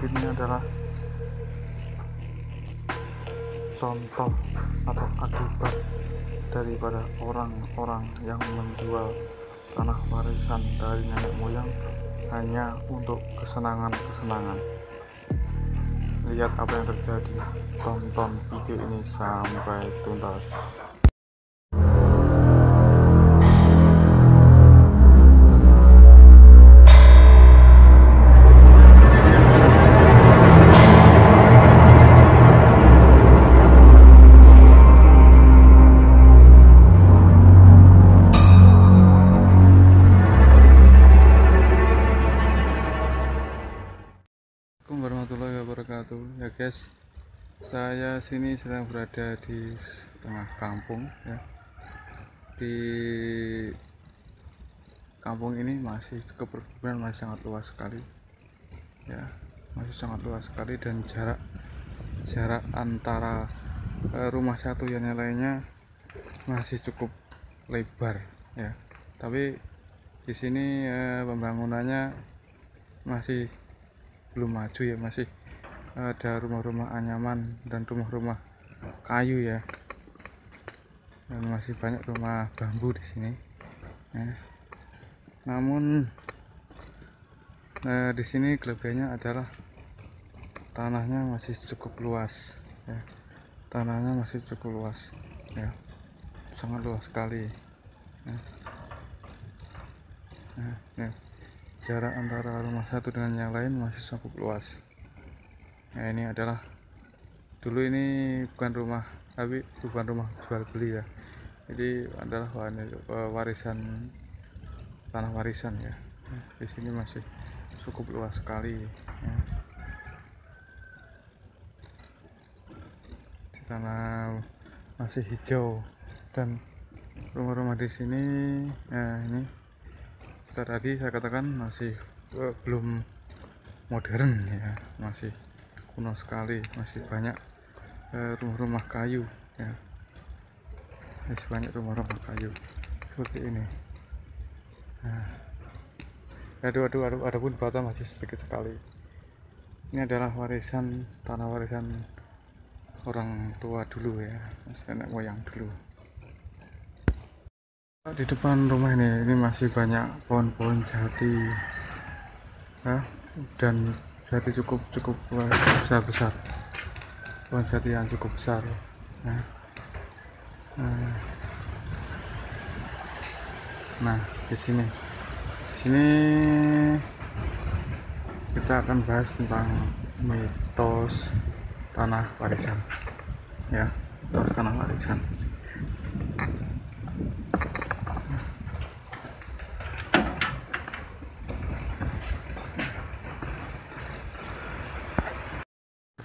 ini adalah contoh atau akibat daripada orang-orang yang menjual tanah warisan dari nenek moyang hanya untuk kesenangan-kesenangan. Lihat apa yang terjadi, tonton video ini sampai tuntas. Assalamualaikum warahmatullahi wabarakatuh. Ya guys, saya sini sedang berada di tengah kampung ya. Di kampung ini masih perkebunan masih sangat luas sekali ya, masih sangat luas sekali, dan jarak antara rumah satu yang lainnya masih cukup lebar ya. Tapi di sini pembangunannya masih belum maju ya, masih ada rumah-rumah anyaman dan rumah-rumah kayu ya, dan masih banyak rumah bambu di sini ya. Namun di sini kelebihannya adalah tanahnya masih cukup luas ya, tanahnya masih cukup luas ya, sangat luas sekali ya. Ya. Jarak antara rumah satu dengan yang lain masih cukup luas. Nah, ini adalah dulu ini bukan rumah, tapi bukan rumah jual beli ya. Jadi adalah warisan, tanah warisan ya. Di sini masih cukup luas sekali ya. Karena masih hijau dan rumah-rumah di sini ini tadi saya katakan masih belum modern ya, masih kuno sekali, masih banyak rumah-rumah kayu ya, masih banyak rumah-rumah kayu seperti ini. Nah, adapun bata masih sedikit sekali. Ini adalah warisan, tanah warisan orang tua dulu ya, nenek moyang dulu. Di depan rumah ini masih banyak pohon-pohon jati ya, dan jati cukup besar, pohon jati yang cukup besar ya. Nah di sini kita akan bahas tentang mitos tanah warisan ya, mitos tanah warisan.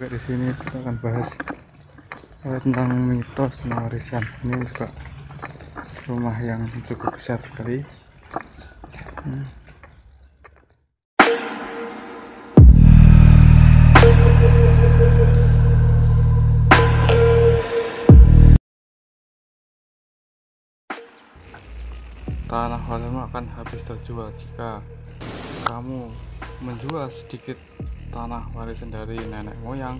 Di sini kita akan bahas tentang mitos tanah warisan. Ini juga rumah yang cukup besar sekali. Tanah warisan akan habis terjual jika kamu menjual sedikit tanah warisan dari nenek moyang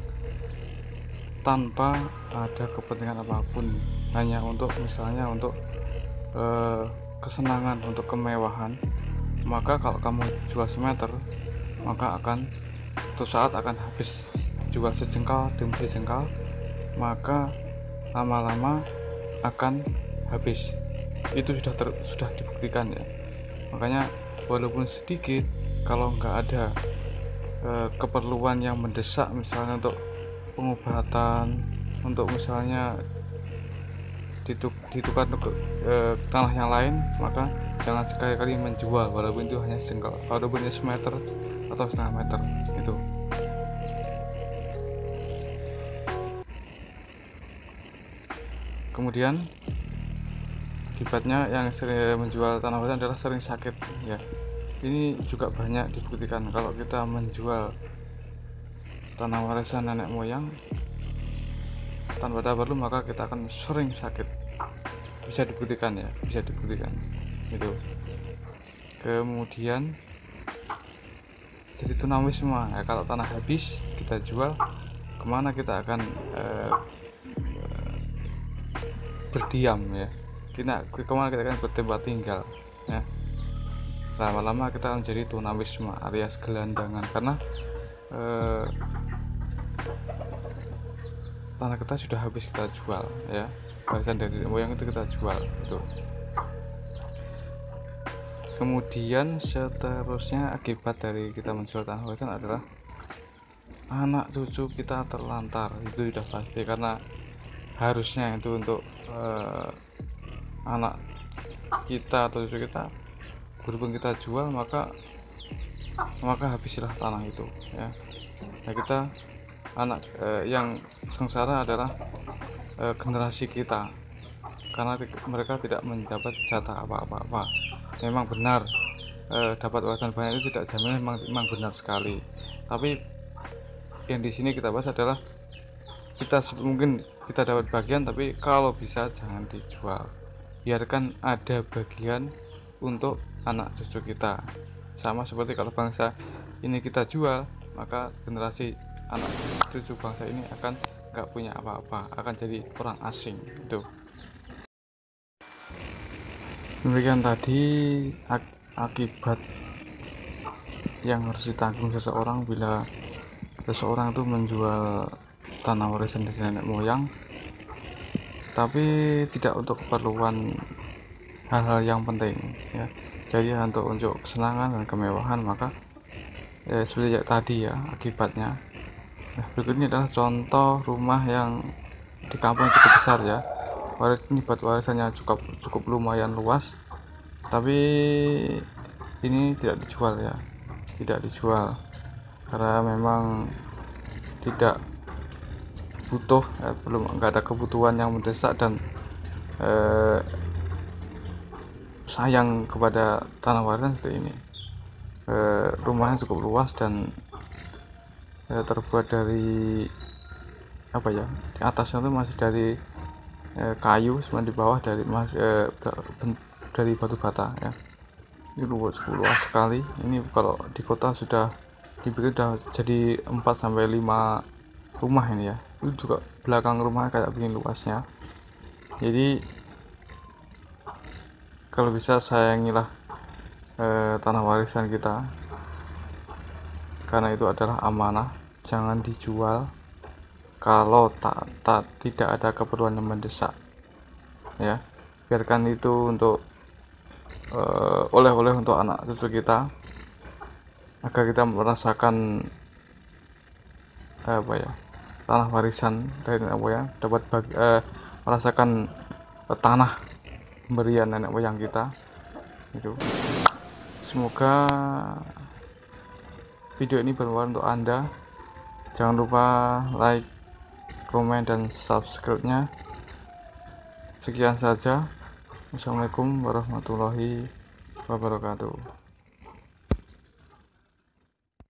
tanpa ada kepentingan apapun, hanya untuk misalnya untuk kesenangan, untuk kemewahan. Maka kalau kamu jual semeter, maka akan suatu saat akan habis, jual sejengkal demi sejengkal, maka lama-lama akan habis. Itu sudah dibuktikan ya. Makanya walaupun sedikit, kalau nggak ada keperluan yang mendesak, misalnya untuk pengobatan, untuk misalnya ditukar untuk tanah yang lain, maka jangan sekali-kali menjual walaupun itu hanya sejengkal, walaupun itu semeter atau setengah meter itu. Kemudian akibatnya yang sering menjual tanah warisan adalah sering sakit ya. Ini juga banyak dibuktikan, kalau kita menjual tanah warisan nenek moyang tanpa ada perlu, maka kita akan sering sakit. Bisa dibuktikan ya, bisa dibuktikan itu. Kemudian jadi tunawisma ya. Kalau tanah habis kita jual, kemana kita akan berdiam ya, kemana kita akan bertempat tinggal ya. Lama-lama kita akan menjadi tunawisma alias gelandangan, karena tanah kita sudah habis kita jual ya, warisan dari moyang itu kita jual itu. Kemudian seterusnya akibat dari kita menjual tanah warisan adalah anak cucu kita terlantar, itu sudah pasti, karena harusnya itu untuk anak kita atau cucu kita, berhubung kita jual maka habislah tanah itu ya. Nah, kita anak yang sengsara adalah generasi kita, karena mereka tidak mendapat jatah apa-apa. Memang benar, dapat warisan banyak itu tidak jamin, memang benar sekali. Tapi yang di sini kita bahas adalah mungkin kita dapat bagian, tapi kalau bisa jangan dijual, biarkan ada bagian untuk anak cucu kita. Sama seperti kalau bangsa ini kita jual, maka generasi anak cucu bangsa ini akan nggak punya apa-apa, akan jadi orang asing itu. Demikian tadi akibat yang harus ditanggung seseorang bila seseorang itu menjual tanah warisan dari nenek moyang, tapi tidak untuk keperluan hal-hal yang penting ya. Jadi untuk kesenangan dan kemewahan, maka seperti tadi ya akibatnya. Nah, berikut ini adalah contoh rumah yang di kampung cukup besar ya. Ini buat warisannya cukup lumayan luas, tapi ini tidak dijual ya, tidak dijual karena memang tidak butuh ya, nggak ada kebutuhan yang mendesak, dan sayang kepada tanah warisan seperti ini. Rumahnya cukup luas dan terbuat dari apa ya, di atasnya itu masih dari kayu, sebenarnya di bawah dari batu bata ya. Ini luas sekali. Ini kalau di kota sudah dibikin sudah jadi 4-5 rumah ini ya. Itu juga belakang rumah kayak begini luasnya. Jadi kalau bisa sayangilah tanah warisan kita, karena itu adalah amanah. Jangan dijual kalau tidak ada keperluan yang mendesak ya. Biarkan itu untuk oleh-oleh untuk anak cucu kita, agar kita merasakan tanah warisan dari nenek moyang, dapat merasakan tanah pemberian nenek moyang kita itu. Semoga video ini bermanfaat untuk Anda. Jangan lupa like, komen, dan subscribe-nya. Sekian saja. Wassalamualaikum warahmatullahi wabarakatuh.